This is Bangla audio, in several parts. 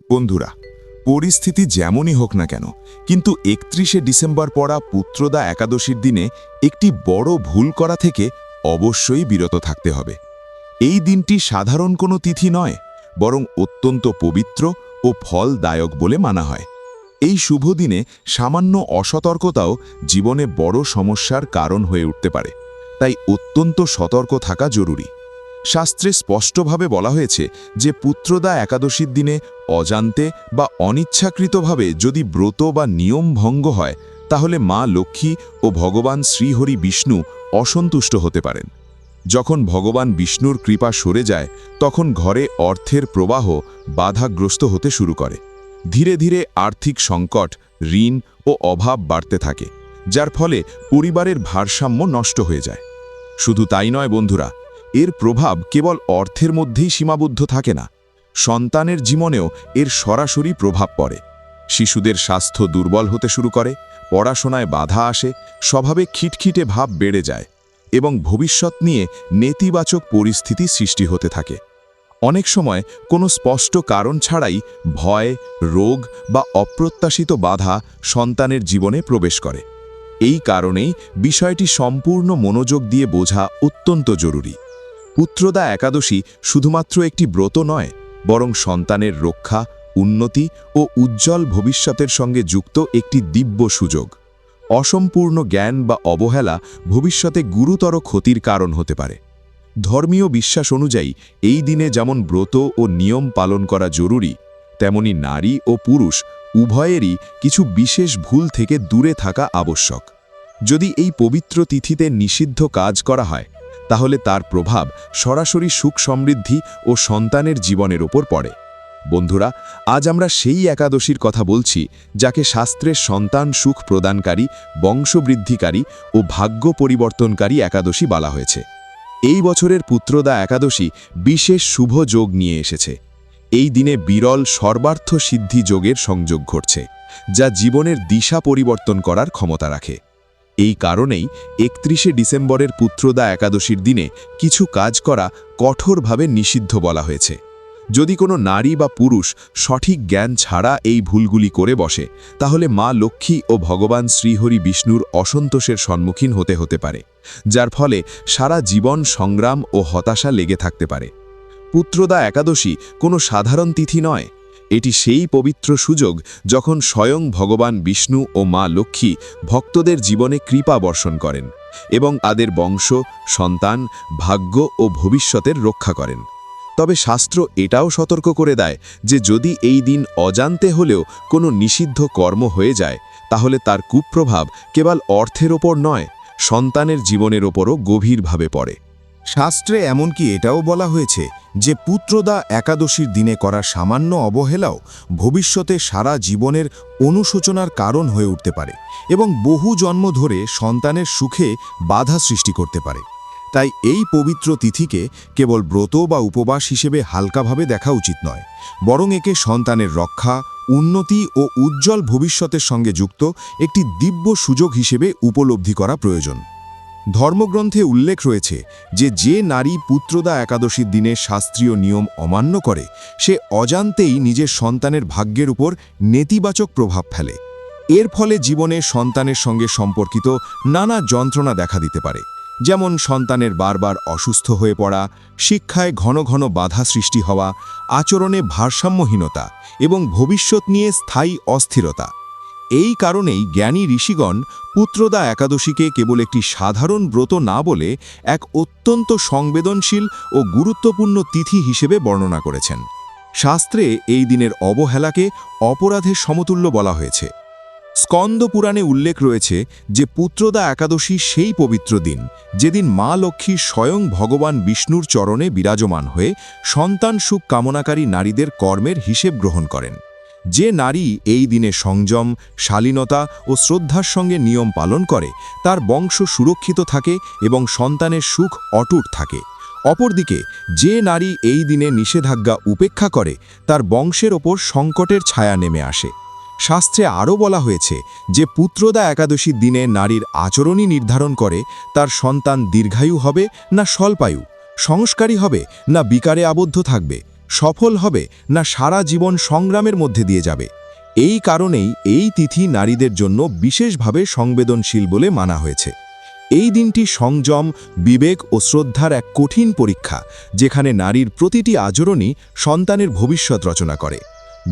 বন্ধুরা, পরিস্থিতি যেমনই হোক না কেন, কিন্তু ৩১শে ডিসেম্বর পড়া পুত্রদা একাদশীর দিনে একটি বড় ভুল করা থেকে অবশ্যই বিরত থাকতে হবে। এই দিনটি সাধারণ কোনো তিথি নয়, বরং অত্যন্ত পবিত্র ও ফলদায়ক বলে মানা হয়। এই শুভ দিনে সামান্য অসতর্কতাও জীবনে বড় সমস্যার কারণ হয়ে উঠতে পারে, তাই অত্যন্ত সতর্ক থাকা জরুরি। শাস্ত্রে স্পষ্টভাবে বলা হয়েছে যে পুত্রদা একাদশীর দিনে অজান্তে বা অনিচ্ছাকৃতভাবে যদি ব্রত বা নিয়ম ভঙ্গ হয়, তাহলে মা লক্ষ্মী ও ভগবান শ্রীহরি বিষ্ণু অসন্তুষ্ট হতে পারেন। যখন ভগবান বিষ্ণুর কৃপা সরে যায়, তখন ঘরে অর্থের প্রবাহ বাধাগ্রস্ত হতে শুরু করে। ধীরে ধীরে আর্থিক সংকট, ঋণ ও অভাব বাড়তে থাকে, যার ফলে পরিবারের ভারসাম্য নষ্ট হয়ে যায়। শুধু তাই নয় বন্ধুরা, এর প্রভাব কেবল অর্থের মধ্যেই সীমাবদ্ধ থাকে না, সন্তানের জীবনেও এর সরাসরি প্রভাব পড়ে। শিশুদের স্বাস্থ্য দুর্বল হতে শুরু করে, পড়াশোনায় বাধা আসে, স্বভাবে খিটখিটে ভাব বেড়ে যায় এবং ভবিষ্যৎ নিয়ে নেতিবাচক পরিস্থিতি সৃষ্টি হতে থাকে। অনেক সময় কোনো স্পষ্ট কারণ ছাড়াই ভয়, রোগ বা অপ্রত্যাশিত বাধা সন্তানের জীবনে প্রবেশ করে। এই কারণেই বিষয়টি সম্পূর্ণ মনোযোগ দিয়ে বোঝা অত্যন্ত জরুরি। পুত্রদা একাদশী শুধুমাত্র একটি ব্রত নয়, বরং সন্তানের রক্ষা, উন্নতি ও উজ্জ্বল ভবিষ্যতের সঙ্গে যুক্ত একটি দিব্য সুযোগ। অসম্পূর্ণ জ্ঞান বা অবহেলা ভবিষ্যতে গুরুতর ক্ষতির কারণ হতে পারে। ধর্মীয় বিশ্বাস অনুযায়ী এই দিনে যেমন ব্রত ও নিয়ম পালন করা জরুরি, তেমনি নারী ও পুরুষ উভয়েরই কিছু বিশেষ ভুল থেকে দূরে থাকা আবশ্যক। যদি এই পবিত্র তিথিতে নিষিদ্ধ কাজ করা হয়, তাহলে তার প্রভাব সরাসরি সুখ সমৃদ্ধি ও সন্তানের জীবনের ওপর পড়ে। বন্ধুরা, আজ আমরা সেই একাদশীর কথা বলছি যাকে শাস্ত্রের সন্তান সুখ প্রদানকারী, বংশবৃদ্ধিকারী ও ভাগ্য পরিবর্তনকারী একাদশী বলা হয়েছে। এই বছরের পুত্রদা একাদশী বিশেষ শুভ যোগ নিয়ে এসেছে। এই দিনে বিরল সর্বার্থ সিদ্ধি যোগের সংযোগ ঘটছে, যা জীবনের দিশা পরিবর্তন করার ক্ষমতা রাখে। এই কারণেই ৩১শে ডিসেম্বরের পুত্রদা একাদশীর দিনে কিছু কাজ করা কঠোরভাবে নিষিদ্ধ বলা হয়েছে। যদি কোনো নারী বা পুরুষ সঠিক জ্ঞান ছাড়া এই ভুলগুলি করে বসে, তাহলে মা লক্ষ্মী ও ভগবান শ্রীহরি বিষ্ণুর অসন্তোষের সম্মুখীন হতে পারে, যার ফলে সারা জীবন সংগ্রাম ও হতাশা লেগে থাকতে পারে। পুত্রদা একাদশী কোনো সাধারণ তিথি নয়, এটি সেই পবিত্র সুযোগ যখন স্বয়ং ভগবান বিষ্ণু ও মা লক্ষ্মী ভক্তদের জীবনে কৃপা বর্ষণ করেন এবং তাদের বংশ, সন্তান, ভাগ্য ও ভবিষ্যতের রক্ষা করেন। তবে শাস্ত্র এটাও সতর্ক করে দেয় যে যদি এই দিন অজান্তে হলেও কোনো নিষিদ্ধ কর্ম হয়ে যায়, তাহলে তার কুপ্রভাব কেবল অর্থের ওপর নয়, সন্তানের জীবনের ওপরও গভীরভাবে পড়ে। শাস্ত্রে এমনকি এটাও বলা হয়েছে যে পুত্রদা একাদশীর দিনে করা সামান্য অবহেলাও ভবিষ্যতে সারা জীবনের অনুশোচনার কারণ হয়ে উঠতে পারে এবং বহু জন্ম ধরে সন্তানের সুখে বাধা সৃষ্টি করতে পারে। তাই এই পবিত্র তিথিকে কেবল ব্রত বা উপবাস হিসেবে হালকাভাবে দেখা উচিত নয়, বরং একে সন্তানের রক্ষা, উন্নতি ও উজ্জ্বল ভবিষ্যতের সঙ্গে যুক্ত একটি দিব্য সুযোগ হিসেবে উপলব্ধি করা প্রয়োজন। ধর্মগ্রন্থে উল্লেখ রয়েছে যে নারী পুত্রদা একাদশীর দিনে শাস্ত্রীয় নিয়ম অমান্য করে, সে অজান্তেই নিজের সন্তানের ভাগ্যের উপর নেতিবাচক প্রভাব ফেলে। এর ফলে জীবনে সন্তানের সঙ্গে সম্পর্কিত নানা যন্ত্রণা দেখা দিতে পারে, যেমন সন্তানের বারবার অসুস্থ হয়ে পড়া, শিক্ষায় ঘন ঘন বাধা সৃষ্টি হওয়া, আচরণে ভারসাম্যহীনতা এবং ভবিষ্যৎ নিয়ে স্থায়ী অস্থিরতা। এই কারণেই জ্ঞানী ঋষিগণ পুত্রদা একাদশীকে কেবল একটি সাধারণ ব্রত না বলে এক অত্যন্ত সংবেদনশীল ও গুরুত্বপূর্ণ তিথি হিসেবে বর্ণনা করেছেন। শাস্ত্রে এই দিনের অবহেলাকে অপরাধের সমতুল্য বলা হয়েছে। স্কন্দ পুরাণে উল্লেখ রয়েছে যে পুত্রদা একাদশী সেই পবিত্র দিন যেদিন মা লক্ষ্মী স্বয়ং ভগবান বিষ্ণুর চরণে বিরাজমান হয়ে সন্তান সুখ কামনাকারী নারীদের কর্মের হিসেব গ্রহণ করেন। যে নারী এই দিনে সংযম, শালীনতা ও শ্রদ্ধার সঙ্গে নিয়ম পালন করে, তার বংশ সুরক্ষিত থাকে এবং সন্তানের সুখ অটুট থাকে। অপরদিকে যে নারী এই দিনে নিষেধাজ্ঞা উপেক্ষা করে, তার বংশের ওপর সংকটের ছায়া নেমে আসে। শাস্ত্রে আরও বলা হয়েছে যে পুত্রদা একাদশীর দিনে নারীর আচরণই নির্ধারণ করে তার সন্তান দীর্ঘায়ু হবে না স্বল্পায়ু, সংস্কারী হবে না বিকারে আবদ্ধ থাকবে। সফল হবে না সারা জীবন সংগ্রামের মধ্যে দিয়ে যাবে। এই কারণেই এই তিথি নারীদের জন্য বিশেষভাবে সংবেদনশীল বলে মানা হয়েছে। এই দিনটি সংযম, বিবেক ও শ্রদ্ধার এক কঠিন পরীক্ষা, যেখানে নারীর প্রতিটি আচরণই সন্তানের ভবিষ্যৎ রচনা করে।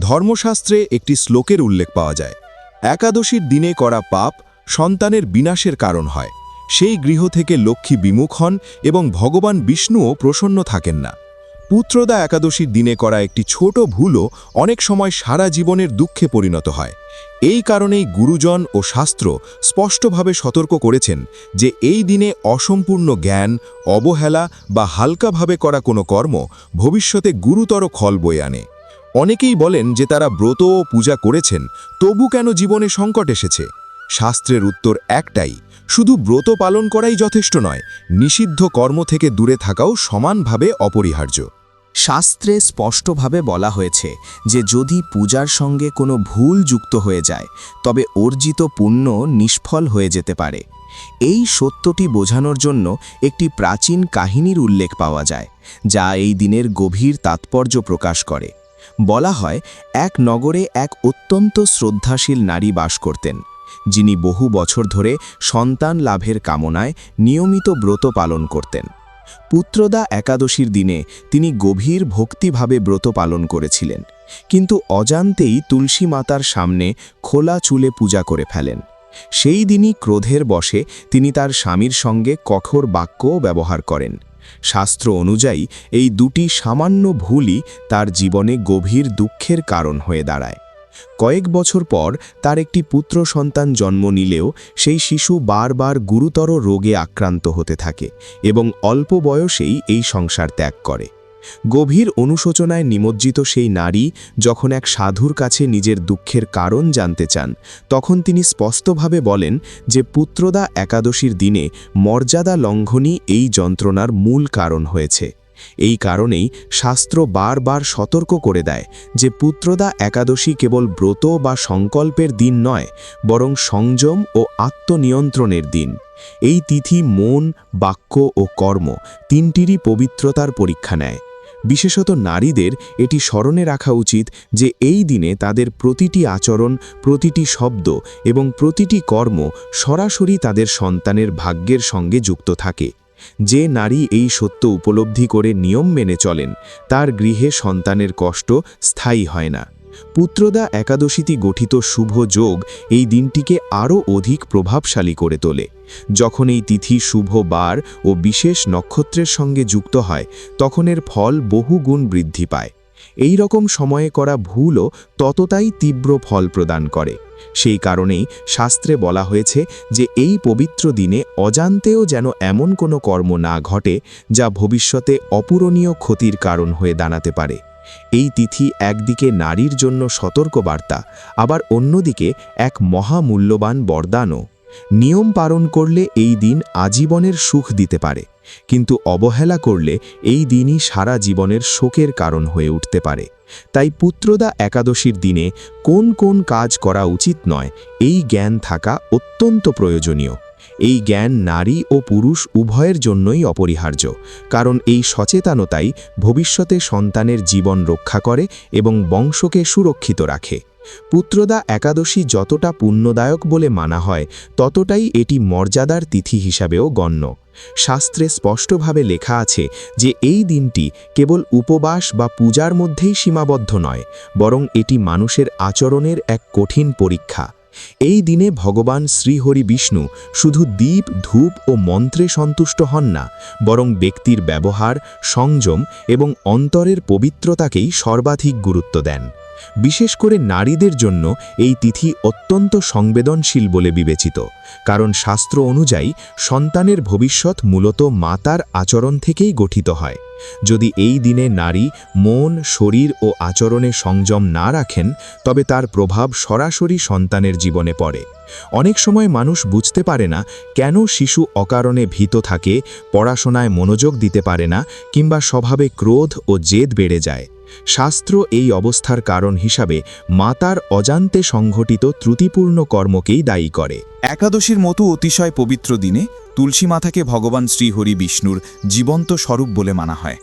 ধর্মশাস্ত্রে একটি শ্লোকের উল্লেখ পাওয়া যায়, একাদশীর দিনে করা পাপ সন্তানের বিনাশের কারণ হয়। সেই গৃহ থেকে লক্ষ্মী বিমুখ হন এবং ভগবান বিষ্ণুও প্রসন্ন থাকেন না। পুত্রদা একাদশীর দিনে করা একটি ছোট ভুলও অনেক সময় সারা জীবনের দুঃখে পরিণত হয়। এই কারণেই গুরুজন ও শাস্ত্র স্পষ্টভাবে সতর্ক করেছেন যে এই দিনে অসম্পূর্ণ জ্ঞান, অবহেলা বা হালকাভাবে করা কোনো কর্ম ভবিষ্যতে গুরুতর ফল বয়ে আনে। অনেকেই বলেন যে তারা ব্রত ও পূজা করেছেন, তবু কেন জীবনে সংকট এসেছে? শাস্ত্রের উত্তর একটাই, শুধু ব্রত পালন করাই যথেষ্ট নয়, নিষিদ্ধ কর্ম থেকে দূরে থাকাও সমানভাবে অপরিহার্য। শাস্ত্রে স্পষ্টভাবে বলা হয়েছে যে যদি পূজার সঙ্গে কোনো ভুল যুক্ত হয়ে যায় তবে অর্জিত পুণ্য নিষ্ফল হয়ে যেতে পারে। এই সত্যটি বোঝানোর জন্য একটি প্রাচীন কাহিনীর উল্লেখ পাওয়া যায়, যা এই দিনের গভীর তাৎপর্য প্রকাশ করে। বলা হয়, এক নগরে এক অত্যন্ত শ্রদ্ধাশীল নারী বাস করতেন, যিনি বহু বছর ধরে সন্তান লাভের কামনায় নিয়মিত ব্রত পালন করতেন। পুত্রদা একাদশীর দিনে তিনি গভীর ভক্তিভাবে ব্রত পালন করেছিলেন, কিন্তু অজান্তেই তুলসী মাতার সামনে খোলা চুলে পূজা করে ফেলেন। সেই দিনই ক্রোধের বশে তিনি তার স্বামীর সঙ্গে কঠোর বাক্যও ব্যবহার করেন। শাস্ত্র অনুযায়ী এই দুটি সামান্য ভুলই তার জীবনে গভীর দুঃখের কারণ হয়ে দাঁড়ায়। কয়েক বছর পর তার একটি পুত্র সন্তান জন্ম নিলেও সেই শিশু বারবার গুরুতর রোগে আক্রান্ত হতে থাকে এবং অল্প বয়সেই এই সংসার ত্যাগ করে। গভীর অনুশোচনায় নিমজ্জিত সেই নারী যখন এক সাধুর কাছে নিজের দুঃখের কারণ জানতে চান, তখন তিনি স্পষ্টভাবে বলেন যে পুত্রদা একাদশীর দিনে মর্যাদা লঙ্ঘনই এই যন্ত্রণার মূল কারণ হয়েছে। এই কারণেই শাস্ত্র বারবার সতর্ক করে দেয় যে পুত্রদা একাদশী কেবল ব্রত বা সংকল্পের দিন নয়, বরং সংযম ও আত্মনিয়ন্ত্রণের দিন। এই তিথি মন, বাক্য ও কর্ম তিনটিরই পবিত্রতার পরীক্ষা নেয়। বিশেষত নারীদের এটি স্মরণে রাখা উচিত যে এই দিনে তাদের প্রতিটি আচরণ, প্রতিটি শব্দ এবং প্রতিটি কর্ম সরাসরি তাদের সন্তানের ভাগ্যের সঙ্গে যুক্ত থাকে। যে নারী এই সত্য উপলব্ধি করে নিয়ম মেনে চলেন, তার গৃহে সন্তানের কষ্ট স্থায়ী হয় না। পুত্রদা একাদশীতে গঠিত শুভ যোগ এই দিনটিকে আরও অধিক প্রভাবশালী করে তোলে। যখন এই তিথি শুভ বার ও বিশেষ নক্ষত্রের সঙ্গে যুক্ত হয়, তখন এর ফল বহুগুণ বৃদ্ধি পায়। এই রকম সময়ে করা ভুলও ততটাই তীব্র ফল প্রদান করে। সেই কারণেই শাস্ত্রে বলা হয়েছে যে এই পবিত্র দিনে অজান্তেও যেন এমন কোনো কর্ম না ঘটে যা ভবিষ্যতে অপূরণীয় ক্ষতির কারণ হয়ে দাঁড়াতে পারে। এই তিথি একদিকে নারীর জন্য সতর্কবার্তা, আবার অন্যদিকে এক মহামূল্যবান বরদানও। নিয়ম পালন করলে এই দিন আজীবনের সুখ দিতে পারে, কিন্তু অবহেলা করলে এই দিনই সারা জীবনের শোকের কারণ হয়ে উঠতে পারে। তাই পুত্রদা একাদশীর দিনে কোন কোন কাজ করা উচিত নয়, এই জ্ঞান থাকা অত্যন্ত প্রয়োজনীয়। এই জ্ঞান নারী ও পুরুষ উভয়ের জন্যই অপরিহার্য, কারণ এই সচেতনতাই ভবিষ্যতে সন্তানের জীবন রক্ষা করে এবং বংশকে সুরক্ষিত রাখে। পুত্রদা একাদশী যতটা পুণ্যদায়ক বলে মানা হয়, ততটাই এটি মর্যাদার তিথি হিসাবেও গণ্য। শাস্ত্রে স্পষ্টভাবে লেখা আছে যে এই দিনটি কেবল উপবাস বা পূজার মধ্যেই সীমাবদ্ধ নয়, বরং এটি মানুষের আচরণের এক কঠিন পরীক্ষা। এই দিনে ভগবান শ্রীহরি বিষ্ণু শুধু দীপ, ধূপ ও মন্ত্রে সন্তুষ্ট হন না, বরং ব্যক্তির ব্যবহার, সংযম এবং অন্তরের পবিত্রতাকেই সর্বাধিক গুরুত্ব দেন। বিশেষ করে নারীদের জন্য এই তিথি অত্যন্ত সংবেদনশীল বলে বিবেচিত, কারণ শাস্ত্র অনুযায়ী সন্তানের ভবিষ্যৎ মূলত মাতার আচরণ থেকেই গঠিত হয়। যদি এই দিনে নারী মন, শরীর ও আচরণে সংযম না রাখেন, তবে তার প্রভাব সরাসরি সন্তানের জীবনে পড়ে। অনেক সময় মানুষ বুঝতে পারে না কেন শিশু অকারণে ভীত থাকে, পড়াশোনায় মনোযোগ দিতে পারে না, কিংবা স্বভাবে ক্রোধ ও জেদ বেড়ে যায়। শাস্ত্র এই অবস্থার কারণ হিসাবে মাতার অজান্তে সংঘটিত ত্রুটিপূর্ণ কর্মকেই দায়ী করে। একাদশীর মতো অতিশয় পবিত্র দিনে তুলসী মাতাকে ভগবান শ্রীহরি বিষ্ণুর জীবন্ত স্বরূপ বলে মানা হয়।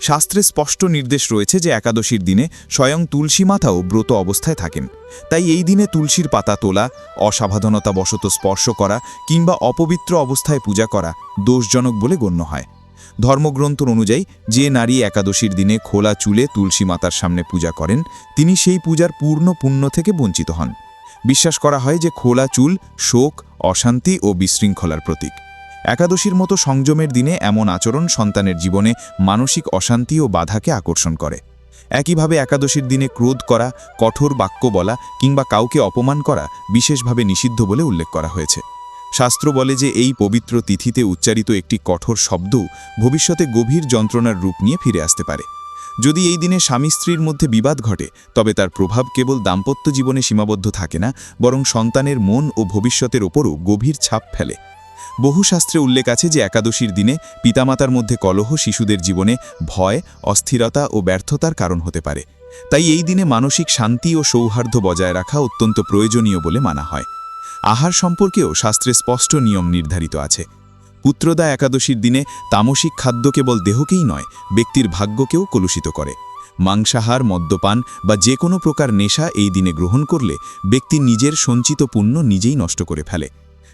শাস্ত্রে স্পষ্ট নির্দেশ রয়েছে যে একাদশীর দিনে স্বয়ং তুলসী মাতাও ব্রত অবস্থায় থাকেন। তাই এই দিনে তুলসীর পাতা তোলা, অসাবধানতাবশত স্পর্শ করা কিংবা অপবিত্র অবস্থায় পূজা করা দোষজনক বলে গণ্য হয়। ধর্মগ্রন্থ অনুযায়ী যে নারী একাদশীর দিনে খোলা চুলে তুলসী মাতার সামনে পূজা করেন তিনি সেই পূজার পূর্ণ পুণ্য থেকে বঞ্চিত হন। বিশ্বাস করা হয় যে খোলা চুল শোক, অশান্তি ও বিশৃঙ্খলার প্রতীক। একাদশীর মতো সংযমের দিনে এমন আচরণ সন্তানের জীবনে মানসিক অশান্তি ও বাধাকে আকর্ষণ করে। একইভাবে একাদশীর দিনে ক্রোধ করা, কঠোর বাক্য বলা কিংবা কাউকে অপমান করা বিশেষভাবে নিষিদ্ধ বলে উল্লেখ করা হয়েছে। শাস্ত্র বলে যে এই পবিত্র তিথিতে উচ্চারিত একটি কঠোর শব্দ ভবিষ্যতে গভীর যন্ত্রণার রূপ নিয়ে ফিরে আসতে পারে। যদি এই দিনে স্বামী স্ত্রীর মধ্যে বিবাদ ঘটে তবে তার প্রভাব কেবল দাম্পত্য জীবনে সীমাবদ্ধ থাকে না, বরং সন্তানের মন ও ভবিষ্যতের ওপরও গভীর ছাপ ফেলে। বহু শাস্ত্রে উল্লেখ আছে যে একাদশীর দিনে পিতামাতার মধ্যে কলহ শিশুদের জীবনে ভয়, অস্থিরতা ও ব্যর্থতার কারণ হতে পারে। তাই এই দিনে মানসিক শান্তি ও সৌহার্দ্য বজায় রাখা অত্যন্ত প্রয়োজনীয় বলে মানা হয়। আহার সম্পর্কেও শাস্ত্রে স্পষ্ট নিয়ম নির্ধারিত আছে। পুত্রদা একাদশীর দিনে তামসিক খাদ্য কেবল দেহকেই নয়, ব্যক্তির ভাগ্যকেও কলুষিত করে। মাংসাহার, মদ্যপান বা যে কোনো প্রকার নেশা এই দিনে গ্রহণ করলে ব্যক্তি নিজের সঞ্চিত পুণ্য নিজেই নষ্ট করে ফেলে।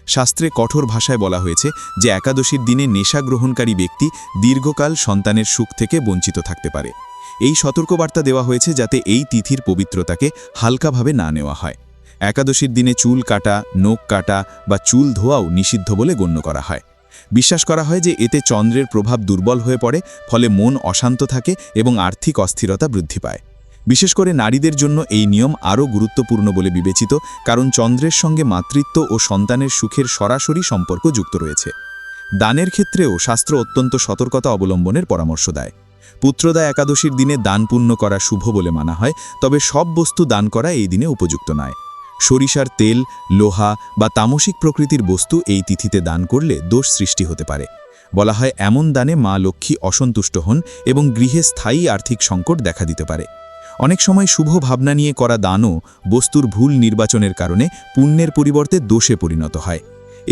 শাস্ত্রে কঠোর ভাষায় বলা হয়েছে যে একাদশীর দিনে নেশা গ্রহণকারী ব্যক্তি দীর্ঘকাল সন্তানের সুখ থেকে বঞ্চিত থাকতে পারে। এই সতর্কবার্তা দেওয়া হয়েছে যাতে এই তিথির পবিত্রতাকে হালকাভাবে না নেওয়া হয়। একাদশীর দিনে চুল কাটা, নখ কাটা বা চুল ধোয়াও নিষিদ্ধ বলে গণ্য করা হয়। বিশ্বাস করা হয় যে এতে চন্দ্রের প্রভাব দুর্বল হয়ে পড়ে, ফলে মন অশান্ত থাকে এবং আর্থিক অস্থিরতা বৃদ্ধি পায়। বিশেষ করে নারীদের জন্য এই নিয়ম আরও গুরুত্বপূর্ণ বলে বিবেচিত, কারণ চন্দ্রের সঙ্গে মাতৃত্ব ও সন্তানের সুখের সরাসরি সম্পর্ক যুক্ত রয়েছে। দানের ক্ষেত্রেও শাস্ত্র অত্যন্ত সতর্কতা অবলম্বনের পরামর্শ দেয়। পুত্রদা একাদশীর দিনে দান পুণ্য করা শুভ বলে মানা হয়, তবে সব বস্তু দান করা এই দিনে উপযুক্ত নয়। সরিষার তেল, লোহা বা তামসিক প্রকৃতির বস্তু এই তিথিতে দান করলে দোষ সৃষ্টি হতে পারে। বলা হয় এমন দানে মা লক্ষ্মী অসন্তুষ্ট হন এবং গৃহে স্থায়ী আর্থিক সংকট দেখা দিতে পারে। অনেক সময় শুভ ভাবনা নিয়ে করা দানও বস্তুর ভুল নির্বাচনের কারণে পুণ্যের পরিবর্তে দোষে পরিণত হয়।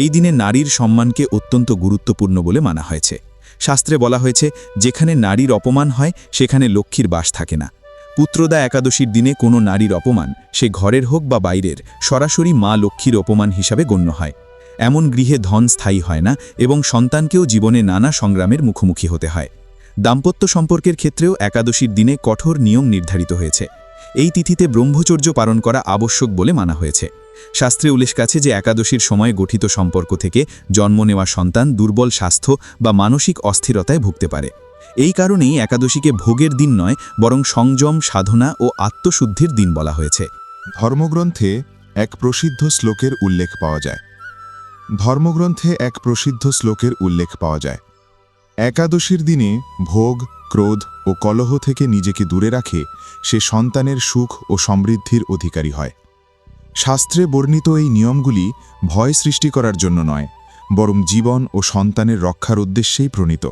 এই দিনে নারীর সম্মানকে অত্যন্ত গুরুত্বপূর্ণ বলে মানা হয়েছে। শাস্ত্রে বলা হয়েছে যেখানে নারীর অপমান হয় সেখানে লক্ষ্মীর বাস থাকে না। পুত্রদা একাদশীর দিনে কোনো নারীর অপমান, সে ঘরের হোক বা বাইরের, সরাসরি মা লক্ষ্মীর অপমান হিসাবে গণ্য হয়। এমন গৃহে ধন স্থায়ী হয় না এবং সন্তানকেও জীবনে নানা সংগ্রামের মুখোমুখি হতে হয়। দাম্পত্য সম্পর্কের ক্ষেত্রেও একাদশীর দিনে কঠোর নিয়ম নির্ধারিত হয়েছে। এই তিথিতে ব্রহ্মচর্য পালন করা আবশ্যক বলে মানা হয়েছে। শাস্ত্রে উল্লেখ আছে যে একাদশীর সময় গঠিত সম্পর্ক থেকে জন্ম নেওয়া সন্তান দুর্বল স্বাস্থ্য বা মানসিক অস্থিরতায় ভুগতে পারে। এই কারণেই একাদশীকে ভোগের দিন নয়, বরং সংযম, সাধনা ও আত্মশুদ্ধির দিন বলা হয়েছে। ধর্মগ্রন্থে এক প্রসিদ্ধ শ্লোকের উল্লেখ পাওয়া যায়। একাদশীর দিনে ভোগ, ক্রোধ ও কলহ থেকে নিজেকে দূরে রাখে সে সন্তানের সুখ ও সমৃদ্ধির অধিকারী হয়। শাস্ত্রে বর্ণিত এই নিয়মগুলি ভয় সৃষ্টি করার জন্য নয়, বরং জীবন ও সন্তানের রক্ষার উদ্দেশ্যেই প্রণীত।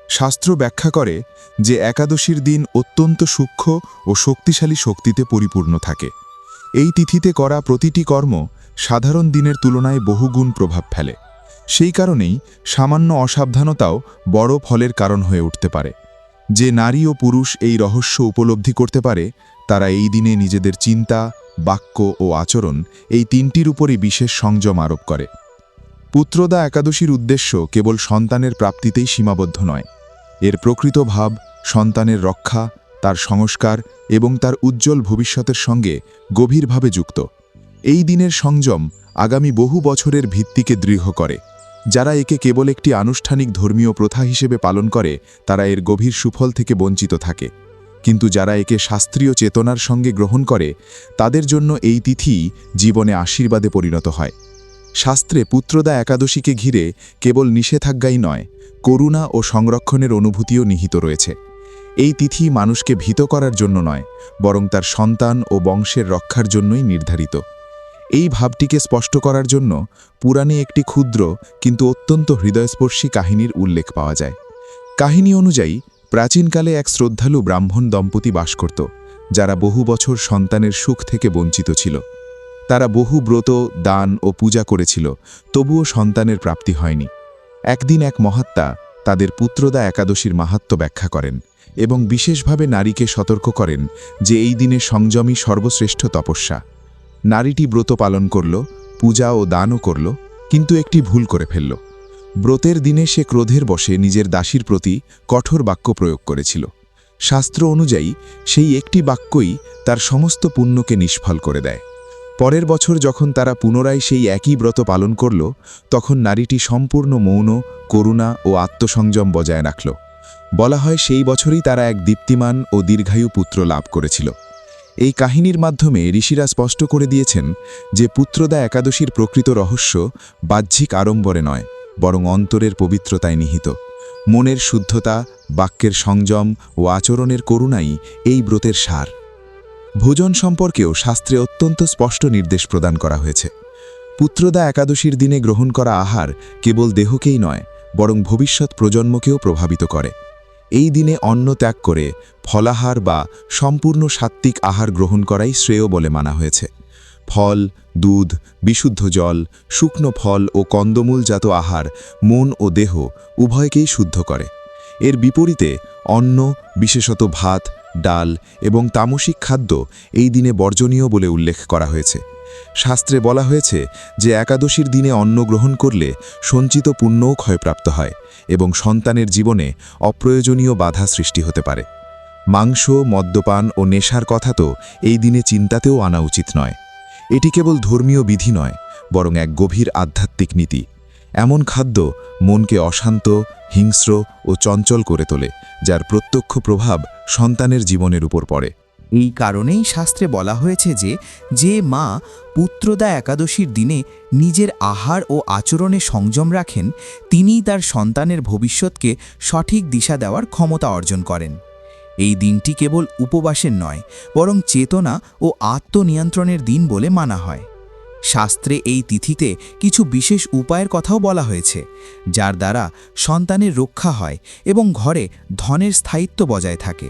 শাস্ত্র ব্যাখ্যা করে যে একাদশীর দিন অত্যন্ত সূক্ষ্ম ও শক্তিশালী শক্তিতে পরিপূর্ণ থাকে। এই তিথিতে করা প্রতিটি কর্ম সাধারণ দিনের তুলনায় বহুগুণ প্রভাব ফেলে। সেই কারণেই সামান্য অসাবধানতাও বড় ফলের কারণ হয়ে উঠতে পারে। যে নারী ও পুরুষ এই রহস্য উপলব্ধি করতে পারে তারা এই দিনে নিজেদের চিন্তা, বাক্য ও আচরণ এই তিনটির উপরই বিশেষ সংযম আরোপ করে। পুত্রদা একাদশীর উদ্দেশ্য কেবল সন্তানের প্রাপ্তিতেই সীমাবদ্ধ নয়, এর প্রকৃত ভাব সন্তানের রক্ষা, তার সংস্কার এবং তার উজ্জ্বল ভবিষ্যতের সঙ্গে গভীরভাবে যুক্ত। এই দিনের সংযম আগামী বহু বছরের ভিত্তিকে দৃঢ় করে। যারা একে কেবল একটি আনুষ্ঠানিক ধর্মীয় প্রথা হিসেবে পালন করে তারা এর গভীর সুফল থেকে বঞ্চিত থাকে, কিন্তু যারা একে শাস্ত্রীয় চেতনার সঙ্গে গ্রহণ করে তাদের জন্য এই তিথি জীবনে আশীর্বাদে পরিণত হয়। শাস্ত্রে পুত্রদা একাদশীকে ঘিরে কেবল নিষেধাজ্ঞাই নয়, করুণা ও সংরক্ষণের অনুভূতিও নিহিত রয়েছে। এই তিথি মানুষকে ভীত করার জন্য নয়, বরং তার সন্তান ও বংশের রক্ষার জন্যই নির্ধারিত। এই ভাবটিকে স্পষ্ট করার জন্য পুরাণে একটি ক্ষুদ্র কিন্তু অত্যন্ত হৃদয়স্পর্শী কাহিনীর উল্লেখ পাওয়া যায়। কাহিনী অনুযায়ী প্রাচীনকালে এক শ্রদ্ধালু ব্রাহ্মণ দম্পতি বাস করত, যারা বহু বছর সন্তানের সুখ থেকে বঞ্চিত ছিল। তারা বহু ব্রত, দান ও পূজা করেছিল, তবুও সন্তানের প্রাপ্তি হয়নি। একদিন এক মহাত্মা তাদের পুত্রদা একাদশীর মাহাত্ম্য ব্যাখ্যা করেন এবং বিশেষভাবে নারীকে সতর্ক করেন যে এই দিনে সংযমই সর্বশ্রেষ্ঠ তপস্যা। নারীটি ব্রত পালন করল, পূজা ও দানও করল, কিন্তু একটি ভুল করে ফেলল। ব্রতের দিনে সে ক্রোধের বশে নিজের দাসীর প্রতি কঠোর বাক্য প্রয়োগ করেছিল। শাস্ত্র অনুযায়ী সেই একটি বাক্যই তার সমস্ত পুণ্যকে নিষ্ফল করে দেয়। পরের বছর যখন তারা পুনরায় সেই একই ব্রত পালন করল, তখন নারীটি সম্পূর্ণ মৌন, করুণা ও আত্মসংযম বজায় রাখল। বলা হয় সেই বছরই তারা এক দীপ্তিমান ও দীর্ঘায়ু পুত্র লাভ করেছিল। এই কাহিনীর মাধ্যমে ঋষিরা স্পষ্ট করে দিয়েছেন যে পুত্রদা একাদশীর প্রকৃত রহস্য বাহ্যিক আড়ম্বরে নয়, বরং অন্তরের পবিত্রতায় নিহিত। মনের শুদ্ধতা, বাক্যের সংযম ও আচরণের করুণাই এই ব্রতের সার। ভোজন সম্পর্কেও শাস্ত্রে অত্যন্ত স্পষ্ট নির্দেশ প্রদান করা হয়েছে। পুত্রদা একাদশীর দিনে গ্রহণ করা আহার কেবল দেহকেই নয়, বরং ভবিষ্যৎ প্রজন্মকেও প্রভাবিত করে। এই দিনে অন্ন ত্যাগ করে ফলাহার বা সম্পূর্ণ সাত্ত্বিক আহার গ্রহণ করাই শ্রেয় বলে মানা হয়েছে। ফল, দুধ, বিশুদ্ধ জল, শুকনো ফল ও কন্দমূলজাত আহার মন ও দেহ উভয়কেই শুদ্ধ করে। এর বিপরীতে অন্ন, বিশেষত ভাত, ডাল এবং তামসিক খাদ্য এই দিনে বর্জনীয় বলে উল্লেখ করা হয়েছে। শাস্ত্রে বলা হয়েছে যে একাদশীর দিনে অন্ন গ্রহণ করলে সঞ্চিত পুণ্যও ক্ষয়প্রাপ্ত হয় এবং সন্তানের জীবনে অপ্রয়োজনীয় বাধা সৃষ্টি হতে পারে। মাংস, মদ্যপান ও নেশার কথা তো এই দিনে চিন্তাতেও আনা উচিত নয়। এটি কেবল ধর্মীয় বিধি নয়, বরং এক গভীর আধ্যাত্মিক নীতি। এমন খাদ্য মনকে অশান্ত, হিংস্র ও চঞ্চল করে তোলে, যার প্রত্যক্ষ প্রভাব সন্তানের জীবনের উপর পড়ে। এই কারণেই শাস্ত্রে বলা হয়েছে যে মা পুত্রদা একাদশীর দিনে নিজের আহার ও আচরণে সংযম রাখেন, তিনিই তার সন্তানের ভবিষ্যৎকে সঠিক দিশা দেওয়ার ক্ষমতা অর্জন করেন। এই দিনটি কেবল উপবাসের নয়, বরং চেতনা ও আত্মনিয়ন্ত্রণের দিন বলে মানা হয়। শাস্ত্রে এই তিথিতে কিছু বিশেষ উপায়ের কথাও বলা হয়েছে, যার দ্বারা সন্তানের রক্ষা হয় এবং ঘরে ধনের স্থায়িত্ব বজায় থাকে।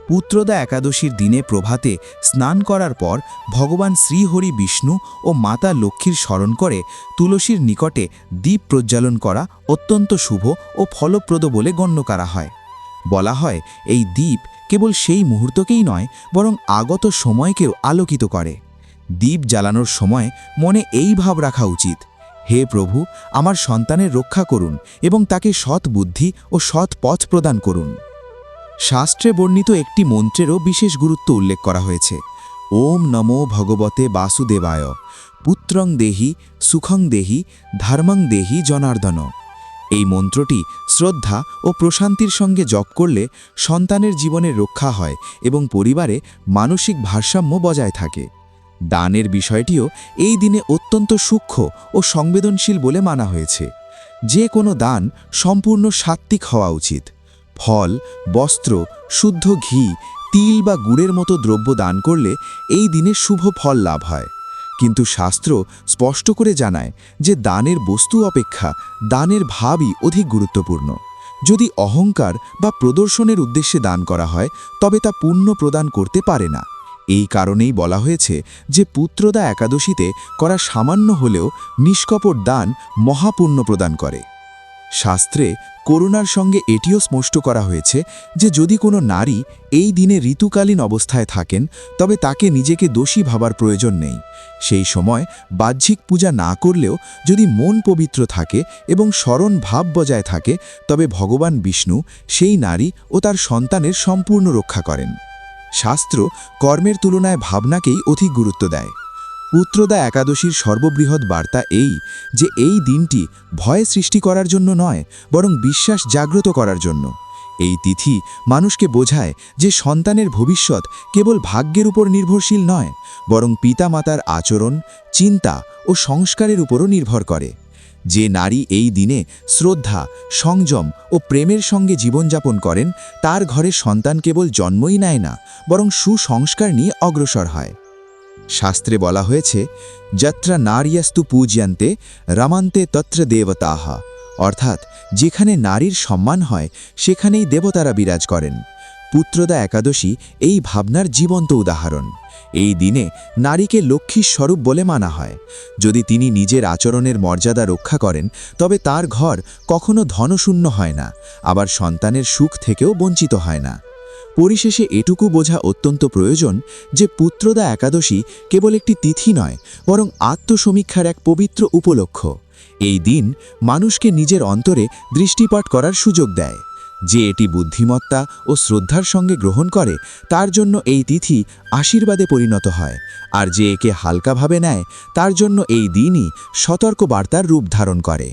পুত্রদা একাদশীর দিনে প্রভাতে স্নান করার পর ভগবান শ্রীহরি বিষ্ণু ও মাতা লক্ষ্মীর স্মরণ করে তুলসীর নিকটে দীপ প্রজ্বালন করা অত্যন্ত শুভ ও ফলপ্রদ বলে গণ্য করা হয়। বলা হয় এই দ্বীপ কেবল সেই মুহূর্তকেই নয়, বরং আগত সময়কেও আলোকিত করে। দীপ জ্বালানোর সময় মনে এই ভাব রাখা উচিত, হে প্রভু, আমার সন্তানের রক্ষা করুন এবং তাকে সৎ বুদ্ধি ও সৎ পথ প্রদান করুন। শাস্ত্রে বর্ণিত একটি মন্ত্রেরও বিশেষ গুরুত্ব উল্লেখ করা হয়েছে। ওম নমো ভগবতে বাসুদেবায়, পুত্রং দেহি, সুখং দেহি, ধর্মং দেহি জনার্দন। এই মন্ত্রটি শ্রদ্ধা ও প্রশান্তির সঙ্গে জপ করলে সন্তানের জীবনের রক্ষা হয় এবং পরিবারে মানসিক ভারসাম্য বজায় থাকে। দানের বিষয়টিও এই দিনে অত্যন্ত সূক্ষ্ম ও সংবেদনশীল বলে মানা হয়েছে। যে কোনো দান সম্পূর্ণ সাত্ত্বিক হওয়া উচিত। ফল, বস্ত্র, শুদ্ধ ঘি, তিল বা গুড়ের মতো দ্রব্য দান করলে এই দিনে শুভ ফল লাভ হয়। কিন্তু শাস্ত্র স্পষ্ট করে জানায় যে দানের বস্তু অপেক্ষা দানের ভাবই অধিক গুরুত্বপূর্ণ। যদি অহংকার বা প্রদর্শনের উদ্দেশ্যে দান করা হয়, তবে তা পুণ্য প্রদান করতে পারে না। এই কারণেই বলা হয়েছে যে পুত্রদা একাদশীতে করা সামান্য হলেও নিষ্কপট দান মহাপুণ্য প্রদান করে। শাস্ত্রে করুণার সঙ্গে এটিও স্পষ্ট করা হয়েছে যে যদি কোনো নারী এই দিনে ঋতুকালীন অবস্থায় থাকেন, তবে তাকে নিজেকে দোষী ভাবার প্রয়োজন নেই। সেই সময় বাহ্যিক পূজা না করলেও যদি মন পবিত্র থাকে এবং স্মরণ ভাব বজায় থাকে, তবে ভগবান বিষ্ণু সেই নারী ও তার সন্তানের সম্পূর্ণ রক্ষা করেন। শাস্ত্র কর্মের তুলনায় ভাবনাকেই অধিক গুরুত্ব দেয়। পুত্রদা একাদশীর সর্ববৃহৎ বার্তা এই যে এই দিনটি ভয় সৃষ্টি করার জন্য নয়, বরং বিশ্বাস জাগ্রত করার জন্য। এই তিথি মানুষকে বোঝায় যে সন্তানের ভবিষ্যৎ কেবল ভাগ্যের উপর নির্ভরশীল নয়, বরং পিতামাতার আচরণ, চিন্তা ও সংস্কারের উপরও নির্ভর করে। যে নারী এই দিনে শ্রদ্ধা, সংযম ও প্রেমের সঙ্গে জীবনযাপন করেন, তার ঘরে সন্তান কেবল জন্মই নেয় না, বরং সুসংস্কার নিয়ে অগ্রসর হয়। শাস্ত্রে বলা হয়েছে, যত্র নারীয়াস্তু পূজ্যন্তে রমন্তে তত্র দেবতাঃ, অর্থাৎ যেখানে নারীর সম্মান হয় সেখানেই দেবতারা বিরাজ করেন। পুত্রদা একাদশী এই ভাবনার জীবন্ত উদাহরণ। এই দিনে নারীকে লক্ষ্মীর স্বরূপ বলে মানা হয়। যদি তিনি নিজের আচরণের মর্যাদা রক্ষা করেন, তবে তার ঘর কখনো ধনশূন্য হয় না, আবার সন্তানের সুখ থেকেও বঞ্চিত হয় না। পরিশেষে এটুকু বোঝা অত্যন্ত প্রয়োজন যে পুত্রদা একাদশী কেবল একটি তিথি নয়, বরং আত্মসমীক্ষার এক পবিত্র উপলক্ষ। এই দিন মানুষকে নিজের অন্তরে দৃষ্টিপাত করার সুযোগ দেয়। যে এটি বুদ্ধিমত্তা ও শ্রদ্ধার সঙ্গে গ্রহণ করে তার জন্য এই তিথি আশীর্বাদে পরিণত হয়, আর যে একে হালকাভাবে নেয় তার জন্য এই দিনই সতর্ক বার্তার রূপ ধারণ করে।